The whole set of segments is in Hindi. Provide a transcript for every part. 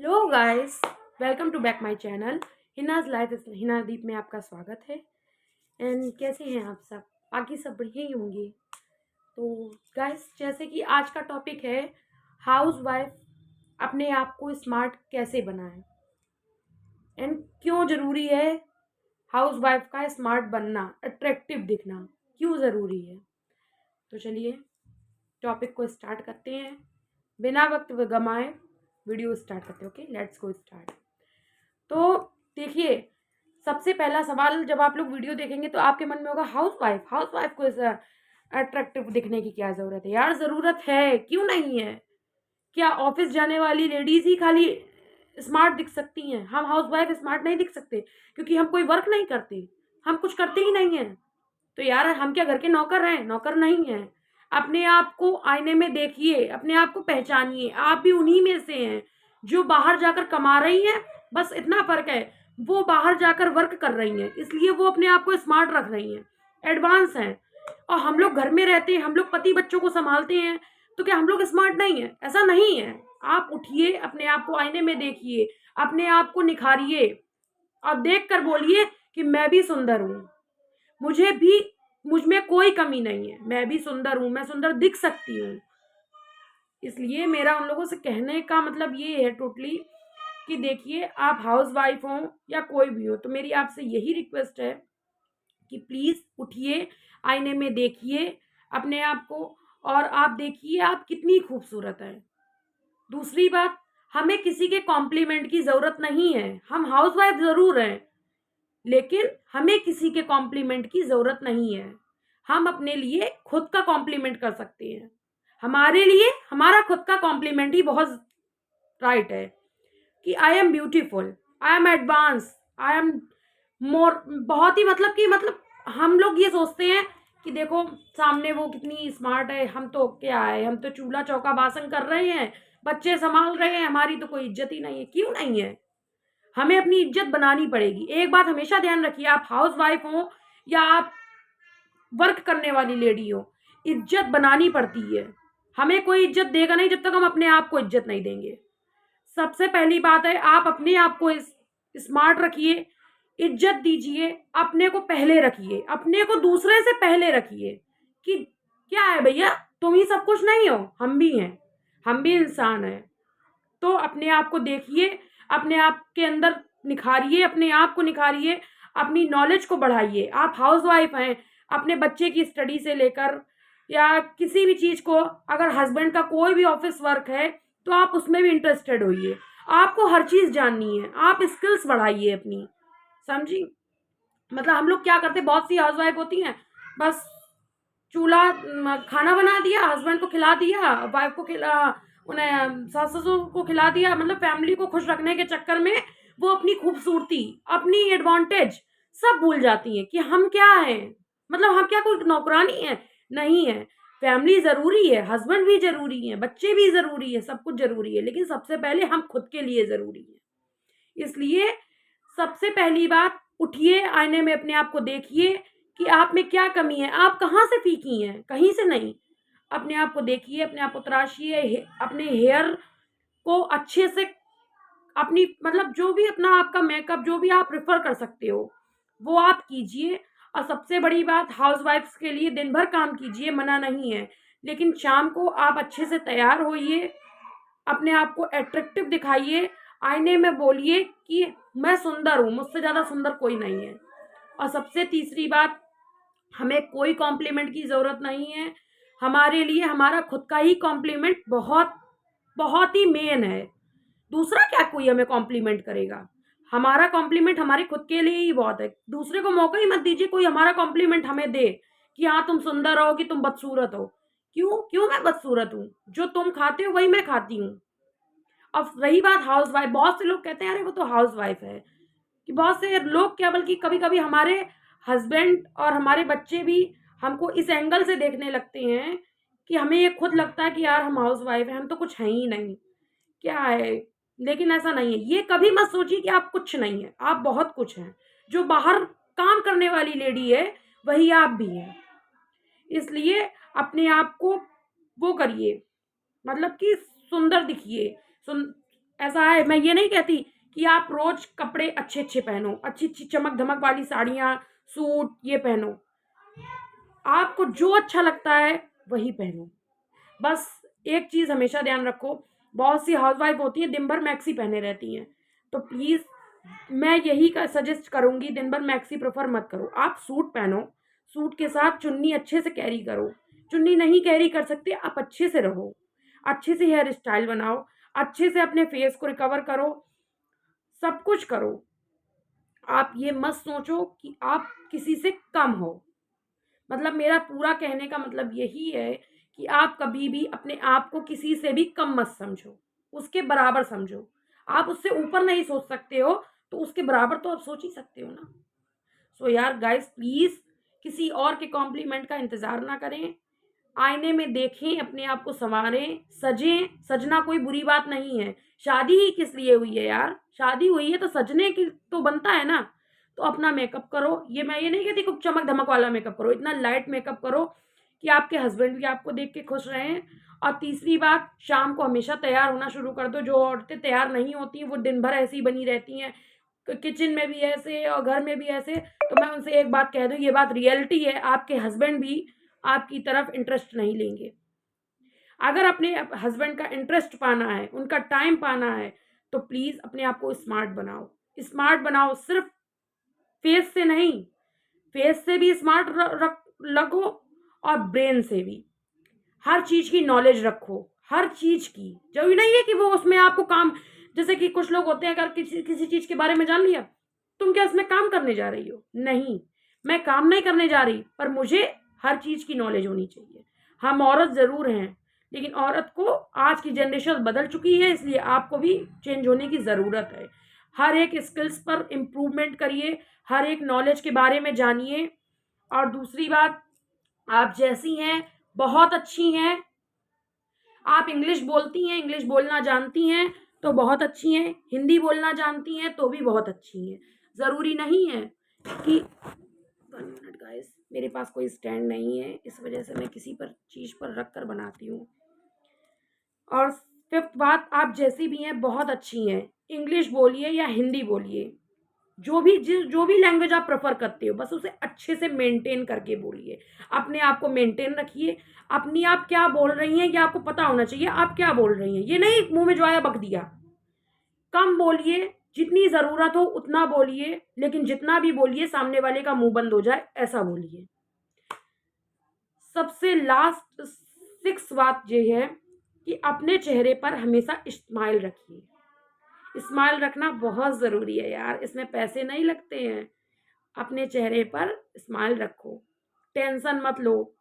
Hello guys, welcome to back my channel Hina's life Hina Deep में आपका स्वागत है। एंड कैसे हैं आप सब? बाकी सब बढ़िया ही होंगे। तो गाइस, जैसे कि आज का टॉपिक है हाउस वाइफ अपने आप को स्मार्ट कैसे बनाएं एंड क्यों ज़रूरी है हाउस वाइफ का स्मार्ट बनना, अट्रैक्टिव दिखना क्यों ज़रूरी है। तो चलिए टॉपिक को स्टार्ट करते हैं बिना वक्त गमाए। वीडियो स्टार्ट करते हैं। Okay, let's go start. तो देखिए, सबसे पहला सवाल जब आप लोग वीडियो देखेंगे तो आपके मन में होगा हाउस वाइफ को अट्रैक्टिव दिखने की क्या ज़रूरत है। यार ज़रूरत है, क्यों नहीं है। क्या ऑफिस जाने वाली लेडीज़ ही खाली स्मार्ट दिख सकती हैं? हम हाउस वाइफ स्मार्ट नहीं दिख सकते क्योंकि हम कोई वर्क नहीं करते, हम कुछ करते ही नहीं हैं। तो यार हम क्या घर के नौकर हैं? नौकर नहीं हैं। अपने आप को आईने में देखिए, अपने आप को पहचानिए। आप भी उन्हीं में से हैं जो बाहर जाकर कमा रही हैं। बस इतना फ़र्क है, वो बाहर जाकर वर्क कर रही हैं, इसलिए वो अपने आप को स्मार्ट रख रही हैं, एडवांस हैं। और हम लोग घर में रहते हैं, हम लोग पति बच्चों को संभालते हैं, तो क्या हम लोग स्मार्ट नहीं हैं? ऐसा नहीं है। आप उठिए, अपने आप को आईने में देखिए, अपने आप को निखारिए और देख कर बोलिए कि मैं भी सुंदर हूँ, मुझे भी, मुझ में कोई कमी नहीं है, मैं भी सुंदर हूँ, मैं सुंदर दिख सकती हूँ। इसलिए मेरा उन लोगों से कहने का मतलब ये है टोटली कि देखिए, आप हाउस वाइफ हो या कोई भी हो, तो मेरी आपसे यही रिक्वेस्ट है कि प्लीज़ उठिए, आईने में देखिए अपने आप को और आप देखिए आप कितनी खूबसूरत हैं। दूसरी बात, हमें किसी के कॉम्प्लीमेंट की ज़रूरत नहीं है। हम हाउस वाइफ ज़रूर हैं, लेकिन हमें किसी के कॉम्प्लीमेंट की ज़रूरत नहीं है। हम अपने लिए खुद का कॉम्प्लीमेंट कर सकते हैं। हमारे लिए हमारा खुद का कॉम्प्लीमेंट ही बहुत राइट है कि I am beautiful, I am advance, I am more. बहुत ही मतलब हम लोग ये सोचते हैं कि देखो सामने वो कितनी स्मार्ट है, हम तो क्या है, हम तो चूल्हा चौका बासन कर रहे हैं, बच्चे संभाल रहे हैं, हमारी तो कोई इज्जत ही नहीं है। क्यों नहीं है? हमें अपनी इज्जत बनानी पड़ेगी। एक बात हमेशा ध्यान रखिए, आप हाउस वाइफ हो या आप वर्क करने वाली लेडी हो, इज्जत बनानी पड़ती है। हमें कोई इज्जत देगा नहीं जब तक हम अपने आप को इज्जत नहीं देंगे। सबसे पहली बात है, आप अपने आप को स्मार्ट रखिए, इज्जत दीजिए, अपने को पहले रखिए, अपने को दूसरे से पहले रखिए। कि क्या है भैया, तुम ही सब कुछ नहीं हो, हम भी हैं, हम भी इंसान हैं। तो अपने आप को देखिए, अपने आप के अंदर निखारिए, अपने आप को निखारिए, अपनी नॉलेज को बढ़ाइए। आप हाउस वाइफ हैं, अपने बच्चे की स्टडी से लेकर या किसी भी चीज़ को, अगर हस्बैंड का कोई भी ऑफिस वर्क है तो आप उसमें भी इंटरेस्टेड होइए। आपको हर चीज़ जाननी है, आप स्किल्स बढ़ाइए अपनी, समझी। मतलब हम लोग क्या करते, बहुत सी हाउस वाइफ होती हैं, बस चूल्हा खाना बना दिया, हस्बैंड को खिला दिया, वाइफ को खिला, उन्हें सास ससुर को खिला दिया, मतलब फैमिली को खुश रखने के चक्कर में वो अपनी खूबसूरती, अपनी एडवांटेज सब भूल जाती हैं कि हम क्या हैं। मतलब हम क्या कोई नौकरानी है? नहीं है। फैमिली ज़रूरी है, हस्बैंड भी ज़रूरी है, बच्चे भी ज़रूरी है, सब कुछ ज़रूरी है, लेकिन सबसे पहले हम खुद के लिए ज़रूरी है। इसलिए सबसे पहली बात, उठिए, आईने में अपने आप को देखिए कि आप में क्या कमी है, आप कहाँ से फीकी हैं, कहीं से नहीं। अपने आप को देखिए, अपने आप को तराशिए, अपने हेयर को अच्छे से, अपनी मतलब जो भी अपना आपका मेकअप जो भी आप प्रेफर कर सकते हो वो आप कीजिए। और सबसे बड़ी बात, हाउस वाइफ्स के लिए दिन भर काम कीजिए, मना नहीं है, लेकिन शाम को आप अच्छे से तैयार होइए, अपने आप को अट्रैक्टिव दिखाइए, आईने में बोलिए कि मैं सुंदर हूँ, मुझसे ज़्यादा सुंदर कोई नहीं है। और सबसे तीसरी बात, हमें कोई कॉम्प्लीमेंट की ज़रूरत नहीं है। हमारे लिए हमारा खुद का ही कॉम्प्लीमेंट बहुत बहुत ही मेन है। दूसरा क्या कोई हमें कॉम्प्लीमेंट करेगा? हमारा कॉम्प्लीमेंट हमारे खुद के लिए ही बहुत है। दूसरे को मौका ही मत दीजिए कोई हमारा कॉम्प्लीमेंट हमें दे कि हाँ तुम सुंदर हो, कि तुम बदसूरत हो। क्यों क्यों मैं बदसूरत हूँ? जो तुम खाते हो वही मैं खाती हूँ। अब रही बात हाउस वाइफ, बहुत से लोग कहते हैं अरे वो तो हाउस वाइफ है, कि बहुत से लोग क्या, बल्कि कभी कभी हमारे हस्बैंड और हमारे बच्चे भी हमको इस एंगल से देखने लगते हैं कि हमें ये खुद लगता है कि यार हम हाउस वाइफ हैं, हम तो कुछ हैं ही नहीं, क्या है। लेकिन ऐसा नहीं है। ये कभी मत सोचिए कि आप कुछ नहीं है, आप बहुत कुछ हैं। जो बाहर काम करने वाली लेडी है वही आप भी हैं। इसलिए अपने आप को वो करिए, मतलब कि सुंदर दिखिए, ऐसा है, मैं ये नहीं कहती कि आप रोज कपड़े अच्छे अच्छे पहनो, अच्छी अच्छी चमक धमक वाली साड़ियाँ, सूट ये पहनो। आपको जो अच्छा लगता है वही पहनो। बस एक चीज़ हमेशा ध्यान रखो, बहुत सी हाउसवाइफ होती हैं दिन भर मैक्सी पहने रहती हैं, तो प्लीज़ मैं यही का सजेस्ट करूँगी, दिन भर मैक्सी प्रेफर मत करो। आप सूट पहनो, सूट के साथ चुन्नी अच्छे से कैरी करो। चुन्नी नहीं कैरी कर सकते, आप अच्छे से रहो, अच्छे से हेयर स्टाइल बनाओ, अच्छे से अपने फेस को रिकवर करो, सब कुछ करो। आप ये मत सोचो कि आप किसी से कम हो। मतलब मेरा पूरा कहने का मतलब यही है कि आप कभी भी अपने आप को किसी से भी कम मत समझो, उसके बराबर समझो। आप उससे ऊपर नहीं सोच सकते हो, तो उसके बराबर तो आप सोच ही सकते हो ना। सो यार गाइस, प्लीज किसी और के कॉम्प्लीमेंट का इंतजार ना करें। आईने में देखें, अपने आप को संवारें, सजें। सजना कोई बुरी बात नहीं है। शादी ही किस लिए हुई है यार? शादी हुई है तो सजने की तो बनता है ना। तो अपना मेकअप करो। मैं ये नहीं कहती खूब चमक धमक वाला मेकअप करो, इतना लाइट मेकअप करो कि आपके हस्बैंड भी आपको देख के खुश रहें। और तीसरी बात, शाम को हमेशा तैयार होना शुरू कर दो। जो औरतें तैयार नहीं होती वो दिन भर ऐसी ही बनी रहती हैं, किचन में भी ऐसे और घर में भी ऐसे। तो मैं उनसे एक बात कह दूं, ये बात रियलिटी है, आपके हस्बैंड भी आपकी तरफ इंटरेस्ट नहीं लेंगे। अगर अपने हस्बैंड का इंटरेस्ट पाना है, उनका टाइम पाना है, तो प्लीज अपने आप को स्मार्ट बनाओ। स्मार्ट बनाओ, सिर्फ फेस से नहीं, फेस से भी स्मार्ट लगो और ब्रेन से भी। हर चीज की नॉलेज रखो, हर चीज की। जरूरी नहीं है कि वो उसमें आपको काम, जैसे कि कुछ लोग होते हैं, अगर किसी किसी चीज के बारे में जान लिया, तुम क्या इसमें काम करने जा रही हो? नहीं, मैं काम नहीं करने जा रही, पर मुझे हर चीज की नॉलेज होनी चाहिए। हम औरत जरूर हैं, लेकिन औरत को आज की जनरेशन बदल चुकी है, इसलिए आपको भी चेंज होने की जरूरत है। हर एक स्किल्स पर इम्प्रूवमेंट करिए, हर एक नॉलेज के बारे में जानिए। और दूसरी बात, आप जैसी हैं बहुत अच्छी हैं। आप इंग्लिश बोलती हैं, इंग्लिश बोलना जानती हैं तो बहुत अच्छी हैं, हिंदी बोलना जानती हैं तो भी बहुत अच्छी हैं। ज़रूरी नहीं है कि 1 मिनट गाइस, मेरे पास कोई स्टैंड नहीं है, इस वजह से मैं किसी पर चीज़ पर रख कर बनाती हूँ। और फिफ्थ बात, आप जैसी भी हैं बहुत अच्छी हैं। इंग्लिश बोलिए या हिंदी बोलिए, जो भी लैंग्वेज आप प्रेफर करते हो, बस उसे अच्छे से मेंटेन करके बोलिए। अपने आप को मेंटेन रखिए। अपनी आप क्या बोल रही हैं ये आपको पता होना चाहिए, आप क्या बोल रही हैं। ये नहीं मुंह में जो आया बक दिया। कम बोलिए, जितनी जरूरत हो उतना बोलिए, लेकिन जितना भी बोलिए सामने वाले का मुंह बंद हो जाए ऐसा बोलिए। सबसे लास्ट 6 बात ये है कि अपने चेहरे पर हमेशा स्माइल रखिए। स्माइल रखना बहुत ज़रूरी है यार, इसमें पैसे नहीं लगते हैं। अपने चेहरे पर स्माइल रखो, टेंशन मत लो।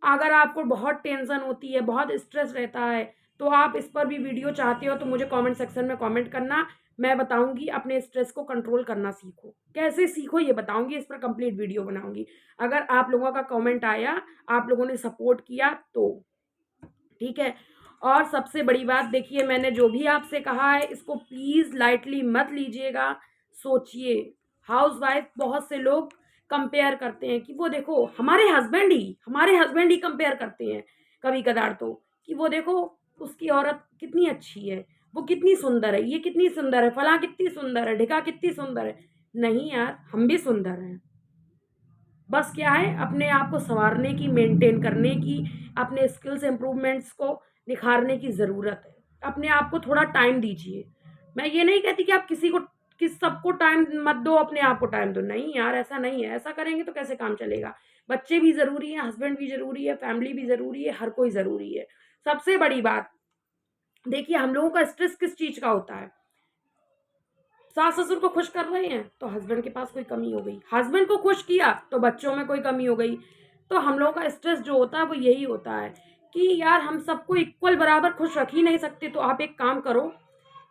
अगर आपको बहुत टेंशन होती है, बहुत स्ट्रेस रहता है, तो आप इस पर भी वीडियो चाहते हो तो मुझे कमेंट सेक्शन में कमेंट करना। मैं बताऊंगी अपने स्ट्रेस को कंट्रोल करना सीखो। कैसे सीखो ये बताऊंगी, इस पर कंप्लीट वीडियो बनाऊंगी। अगर आप लोगों का कमेंट आया, आप लोगों ने सपोर्ट किया तो ठीक है। और सबसे बड़ी बात देखिए, मैंने जो भी आपसे कहा है इसको प्लीज लाइटली मत लीजिएगा, सोचिए। हाउसवाइफ बहुत से लोग कंपेयर करते हैं कि वो देखो हमारे हस्बैंड ही कंपेयर करते हैं कभी कदार, तो कि वो देखो उसकी औरत कितनी अच्छी है, वो कितनी सुंदर है, ये कितनी सुंदर है, फला कितनी सुंदर है, ढिका कितनी सुंदर है। नहीं यार, हम भी सुंदर हैं। बस क्या है, अपने आप को संवारने की, मेंटेन करने की, अपने स्किल्स इम्प्रूवमेंट्स को निखारने की ज़रूरत है। अपने आप को थोड़ा टाइम दीजिए। मैं ये नहीं कहती कि आप सबको टाइम मत दो, अपने आप को टाइम दो। नहीं यार, ऐसा नहीं है। ऐसा करेंगे तो कैसे काम चलेगा? बच्चे भी ज़रूरी हैं, हस्बैंड भी ज़रूरी है, फैमिली भी ज़रूरी है, हर कोई ज़रूरी है। सबसे बड़ी बात देखिए, हम लोगों का स्ट्रेस किस चीज़ का होता है? सास ससुर को खुश कर रहे हैं तो हस्बैंड के पास कोई कमी हो गई, हस्बैंड को खुश किया तो बच्चों में कोई कमी हो गई। तो हम लोगों का स्ट्रेस जो होता है वो यही होता है कि यार हम सबको इक्वल बराबर खुश रख ही नहीं सकते। तो आप एक काम करो,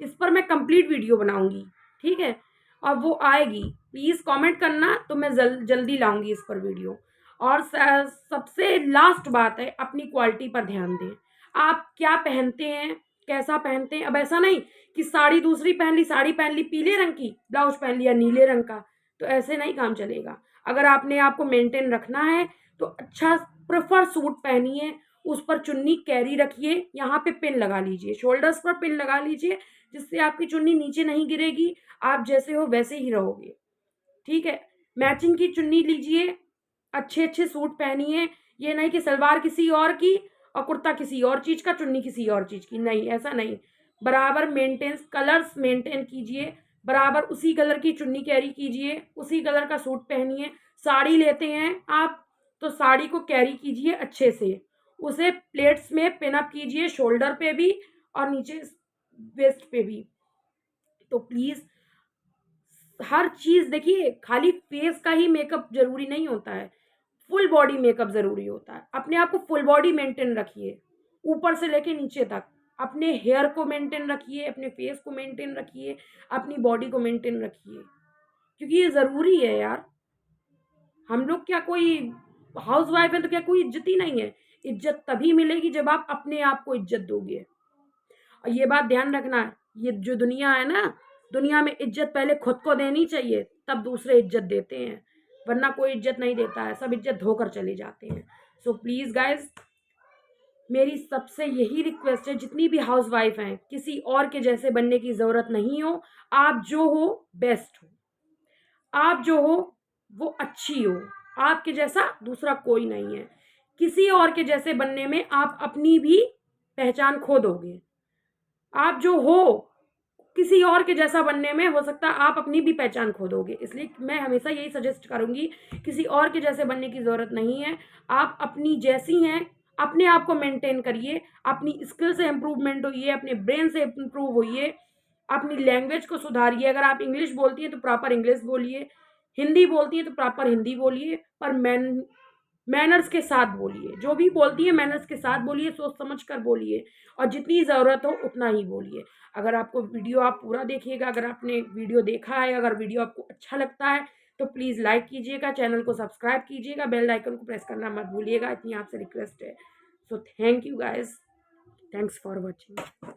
इस पर मैं कंप्लीट वीडियो बनाऊंगी, ठीक है? और वो आएगी, प्लीज़ कमेंट करना, तो मैं जल्दी लाऊंगी इस पर वीडियो। और सबसे लास्ट बात है, अपनी क्वालिटी पर ध्यान दें। आप क्या पहनते हैं, कैसा पहनते हैं? अब ऐसा नहीं कि साड़ी दूसरी पहन ली, साड़ी पहन ली पीले रंग की, ब्लाउज पहन लिया नीले रंग का, तो ऐसे नहीं काम चलेगा। अगर आपने आपको मेंटेन रखना है तो अच्छा प्रेफर सूट पहनिए, उस पर चुन्नी कैरी रखिए, यहाँ पे पिन लगा लीजिए, शोल्डर्स पर पिन लगा लीजिए, जिससे आपकी चुन्नी नीचे नहीं गिरेगी, आप जैसे हो वैसे ही रहोगे। ठीक है, मैचिंग की चुन्नी लीजिए, अच्छे अच्छे सूट पहनिए। ये नहीं कि सलवार किसी और की और कुर्ता किसी और चीज का, चुन्नी किसी और चीज की, नहीं, ऐसा नहीं। बराबर मेंटेन, कलर्स मेंटेन कीजिए, बराबर उसी कलर की चुन्नी कैरी कीजिए, उसी कलर का सूट पहनिए। साड़ी लेते हैं आप तो साड़ी को कैरी कीजिए अच्छे से, उसे प्लेट्स में पिन अप कीजिए, शोल्डर पे भी और नीचे वेस्ट पे भी। तो प्लीज हर चीज देखिए, खाली फेस का ही मेकअप जरूरी नहीं होता है, फुल बॉडी मेकअप जरूरी होता है। अपने आप को फुल बॉडी मेंटेन रखिए, ऊपर से लेके नीचे तक। अपने हेयर को मेंटेन रखिए, अपने फेस को मेंटेन रखिए, अपनी बॉडी को मेंटेन रखिए, क्योंकि ये जरूरी है यार। हम लोग क्या कोई हाउस वाइफ है तो क्या कोई इज्जत ही नहीं है? इज्जत तभी मिलेगी जब आप अपने आप को इज्जत दोगे। और ये बात ध्यान रखना, ये जो दुनिया है ना, दुनिया में इज्जत पहले खुद को देनी चाहिए, तब दूसरे इज्जत देते हैं, वरना कोई इज्जत नहीं देता है, सब इज्जत धोकर चले जाते हैं। सो प्लीज गाइज, मेरी सबसे यही रिक्वेस्ट है, जितनी भी हाउस वाइफ हैं, किसी और के जैसे बनने की जरूरत नहीं हो। आप जो हो बेस्ट हो, आप जो हो वो अच्छी हो, आपके जैसा दूसरा कोई नहीं है। किसी और के जैसे बनने में आप अपनी भी पहचान खो दोगे। आप जो हो किसी और के जैसा बनने में हो सकता है आप अपनी भी पहचान खो दोगे। इसलिए मैं हमेशा यही सजेस्ट करूंगी, किसी और के जैसे बनने की जरूरत नहीं है। आप अपनी जैसी हैं, अपने आप को मेंटेन करिए, अपनी स्किल से इम्प्रूवमेंट होइए, अपने ब्रेन से इम्प्रूव होइए, अपनी लैंग्वेज को सुधारिए। अगर आप इंग्लिश बोलती हैं तो प्रॉपर इंग्लिश बोलिए, हिंदी बोलती हैं तो प्रॉपर हिंदी बोलिए, पर मैनर्स के साथ बोलिए। जो भी बोलती है मैनर्स के साथ बोलिए, सोच समझ कर बोलिए, और जितनी ज़रूरत हो उतना ही बोलिए। अगर आपको वीडियो आप पूरा देखिएगा, अगर आपने वीडियो देखा है, अगर वीडियो आपको अच्छा लगता है तो प्लीज़ लाइक कीजिएगा, चैनल को सब्सक्राइब कीजिएगा, बेल आइकन को प्रेस करना मत भूलिएगा। इतनी आपसे रिक्वेस्ट है। So thank you guys, thanks for watching.